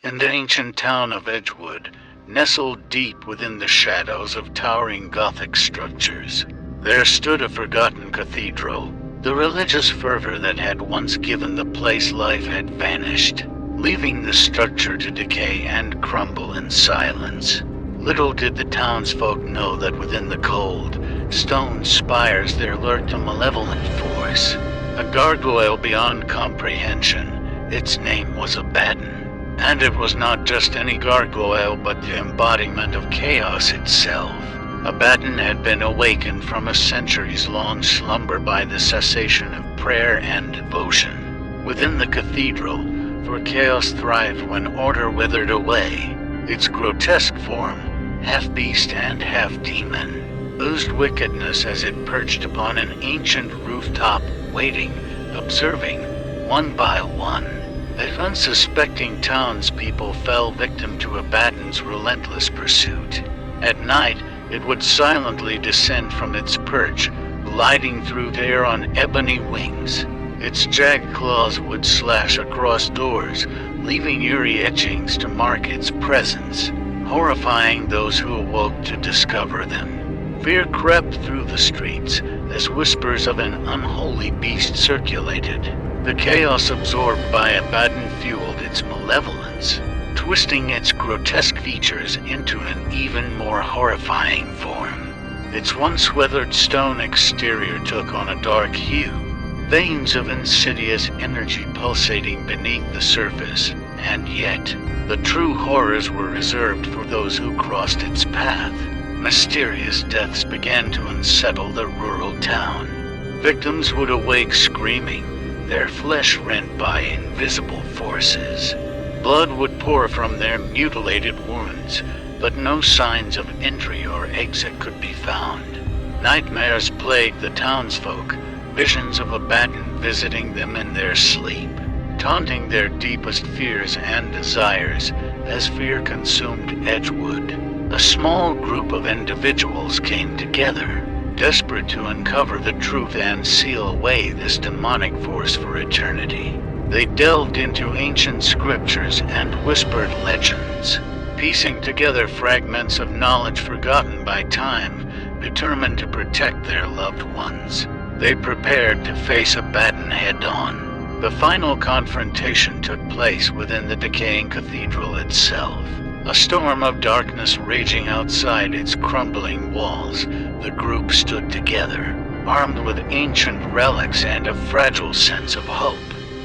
In the ancient town of Edgewood, nestled deep within the shadows of towering Gothic structures, there stood a forgotten cathedral. The religious fervor that had once given the place life had vanished, leaving the structure to decay and crumble in silence. Little did the townsfolk know that within the cold, stone spires there lurked a malevolent force, a gargoyle beyond comprehension. Its name was Abaddon. And it was not just any gargoyle, but the embodiment of chaos itself. Abaddon had been awakened from a centuries-long slumber by the cessation of prayer and devotion. Within the cathedral, for chaos thrived when order withered away, its grotesque form, half beast and half demon, oozed wickedness as it perched upon an ancient rooftop, waiting, observing, one by one, as unsuspecting townspeople fell victim to Abaddon's relentless pursuit. At night, it would silently descend from its perch, gliding through the air on ebony wings. Its jagged claws would slash across doors, leaving eerie etchings to mark its presence, horrifying those who awoke to discover them. Fear crept through the streets as whispers of an unholy beast circulated. The chaos absorbed by Abaddon fueled its malevolence, twisting its grotesque features into an even more horrifying form. Its once weathered stone exterior took on a dark hue, veins of insidious energy pulsating beneath the surface, and yet, the true horrors were reserved for those who crossed its path. Mysterious deaths began to unsettle the rural town. Victims would awake screaming, their flesh rent by invisible forces. Blood would pour from their mutilated wounds, but no signs of entry or exit could be found. Nightmares plagued the townsfolk, visions of Abaddon visiting them in their sleep, taunting their deepest fears and desires as fear consumed Edgewood. A small group of individuals came together, desperate to uncover the truth and seal away this demonic force for eternity. They delved into ancient scriptures and whispered legends, piecing together fragments of knowledge forgotten by time, determined to protect their loved ones. They prepared to face Abaddon head-on. The final confrontation took place within the decaying cathedral itself. A storm of darkness raging outside its crumbling walls, the group stood together, armed with ancient relics and a fragile sense of hope.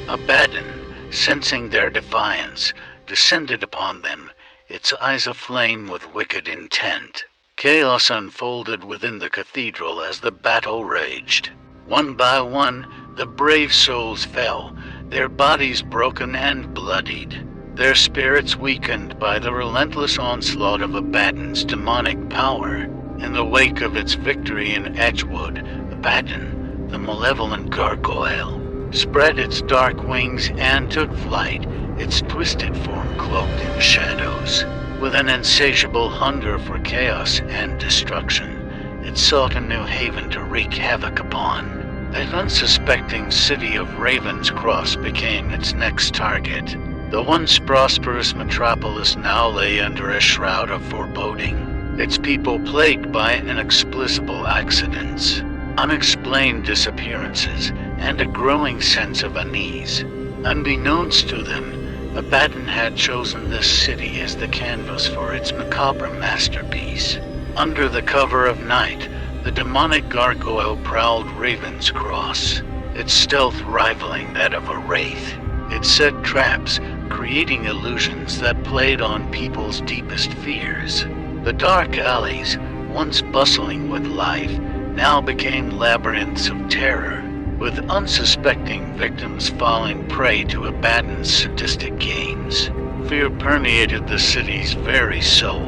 Abaddon, sensing their defiance, descended upon them, its eyes aflame with wicked intent. Chaos unfolded within the cathedral as the battle raged. One by one, the brave souls fell, their bodies broken and bloodied, their spirits weakened by the relentless onslaught of Abaddon's demonic power. In the wake of its victory in Edgewood, Abaddon, the malevolent gargoyle, spread its dark wings and took flight, its twisted form cloaked in shadows. With an insatiable hunger for chaos and destruction, it sought a new haven to wreak havoc upon. That unsuspecting city of Raven's Cross became its next target. The once prosperous metropolis now lay under a shroud of foreboding, its people plagued by inexplicable accidents, unexplained disappearances, and a growing sense of unease. Unbeknownst to them, Abaddon had chosen this city as the canvas for its macabre masterpiece. Under the cover of night, the demonic gargoyle prowled Raven's Cross, its stealth rivaling that of a wraith. It set traps, creating illusions that played on people's deepest fears. The dark alleys, once bustling with life, now became labyrinths of terror, with unsuspecting victims falling prey to Abaddon's sadistic games. Fear permeated the city's very soul.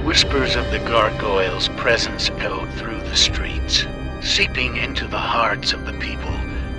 Whispers of the gargoyle's presence echoed through the streets, seeping into the hearts of the people.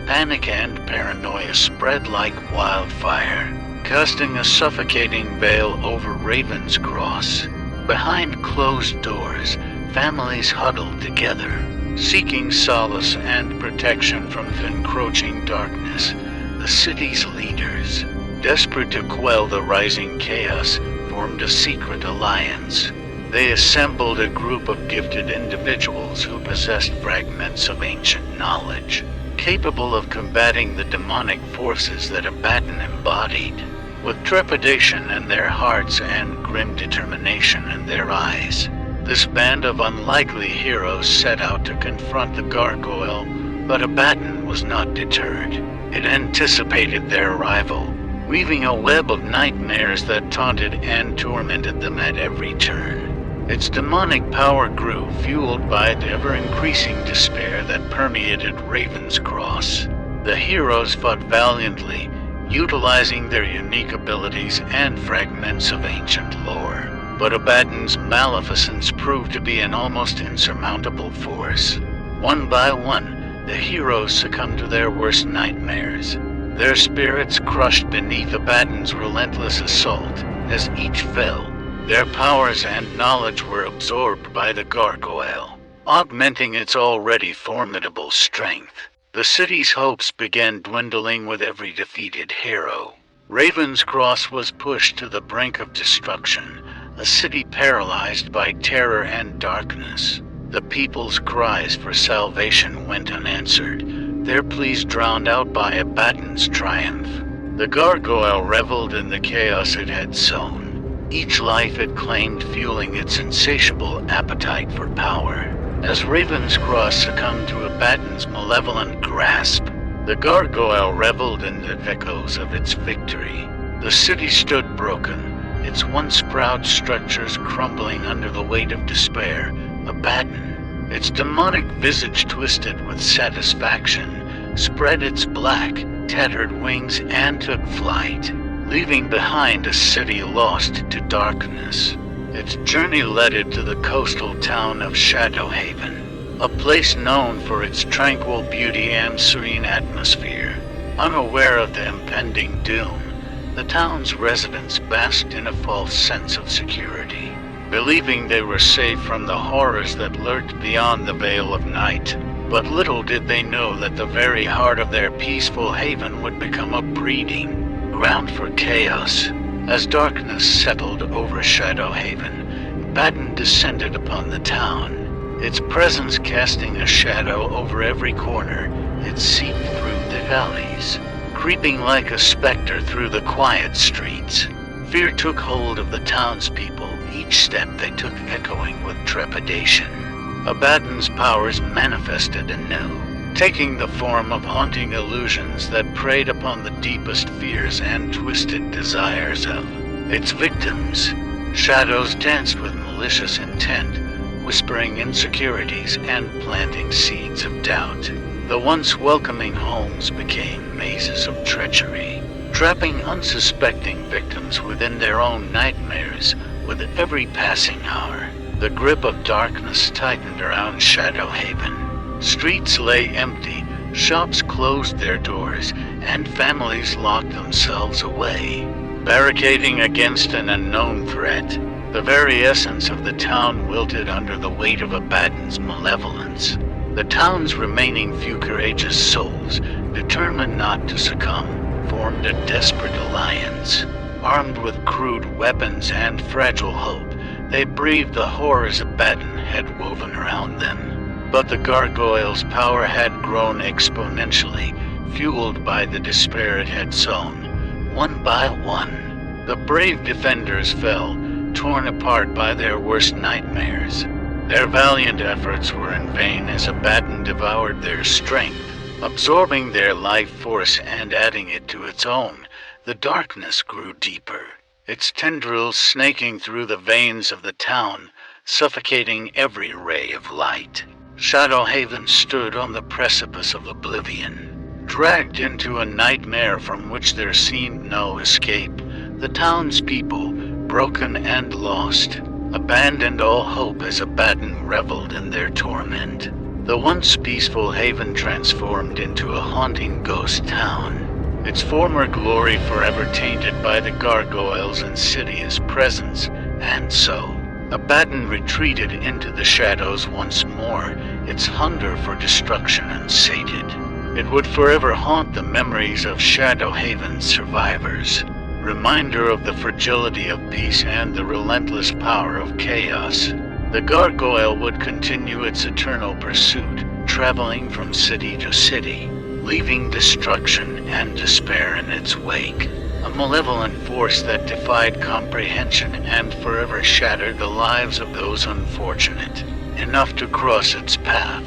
Panic and paranoia spread like wildfire, casting a suffocating veil over Raven's Cross. Behind closed doors, families huddled together, seeking solace and protection from the encroaching darkness. The city's leaders, desperate to quell the rising chaos, formed a secret alliance. They assembled a group of gifted individuals who possessed fragments of ancient knowledge, capable of combating the demonic forces that Abaddon embodied. With trepidation in their hearts and grim determination in their eyes, this band of unlikely heroes set out to confront the gargoyle, but Abaddon was not deterred. It anticipated their arrival, weaving a web of nightmares that taunted and tormented them at every turn. Its demonic power grew, fueled by the ever-increasing despair that permeated Raven's Cross. The heroes fought valiantly, utilizing their unique abilities and fragments of ancient lore. But Abaddon's maleficence proved to be an almost insurmountable force. One by one, the heroes succumbed to their worst nightmares, their spirits crushed beneath Abaddon's relentless assault. As each fell, their powers and knowledge were absorbed by the gargoyle, augmenting its already formidable strength. The city's hopes began dwindling with every defeated hero. Raven's Cross was pushed to the brink of destruction, a city paralyzed by terror and darkness. The people's cries for salvation went unanswered, their pleas drowned out by Abaddon's triumph. The gargoyle reveled in the chaos it had sown, each life it claimed fueling its insatiable appetite for power. As Raven's Cross succumbed to Abaddon's malevolent grasp, the gargoyle reveled in the echoes of its victory. The city stood broken, its once proud structures crumbling under the weight of despair. Abaddon, its demonic visage twisted with satisfaction, spread its black, tattered wings and took flight, leaving behind a city lost to darkness. Its journey led it to the coastal town of Shadowhaven, a place known for its tranquil beauty and serene atmosphere. Unaware of the impending doom, the town's residents basked in a false sense of security, believing they were safe from the horrors that lurked beyond the veil of night. But little did they know that the very heart of their peaceful haven would become a breeding ground for chaos. As darkness settled over Shadowhaven, Abaddon descended upon the town, its presence casting a shadow over every corner. It seeped through the alleys, creeping like a specter through the quiet streets. Fear took hold of the townspeople, each step they took echoing with trepidation. Abaddon's powers manifested anew, taking the form of haunting illusions that preyed upon the deepest fears and twisted desires of its victims. Shadows danced with malicious intent, whispering insecurities and planting seeds of doubt. The once welcoming homes became mazes of treachery, trapping unsuspecting victims within their own nightmares. With every passing hour, the grip of darkness tightened around Shadowhaven. Streets lay empty, shops closed their doors, and families locked themselves away, barricading against an unknown threat. The very essence of the town wilted under the weight of Abaddon's malevolence. The town's remaining few courageous souls, determined not to succumb, formed a desperate alliance. Armed with crude weapons and fragile hope, they braved the horrors Abaddon had woven around them. But the gargoyle's power had grown exponentially, fueled by the despair it had sown. One by one, the brave defenders fell, torn apart by their worst nightmares. Their valiant efforts were in vain as Abaddon devoured their strength, absorbing their life force and adding it to its own. The darkness grew deeper, its tendrils snaking through the veins of the town, suffocating every ray of light. Shadowhaven stood on the precipice of oblivion, dragged into a nightmare from which there seemed no escape. The townspeople, broken and lost, abandoned all hope as Abaddon reveled in their torment. The once peaceful haven transformed into a haunting ghost town, its former glory forever tainted by the gargoyle's insidious presence. And so, Abaddon retreated into the shadows once more, its hunger for destruction unsated. It would forever haunt the memories of Shadowhaven's survivors. reminder of the fragility of peace and the relentless power of chaos. The gargoyle would continue its eternal pursuit, traveling from city to city, leaving destruction and despair in its wake. A malevolent force that defied comprehension and forever shattered the lives of those unfortunate enough to cross its path.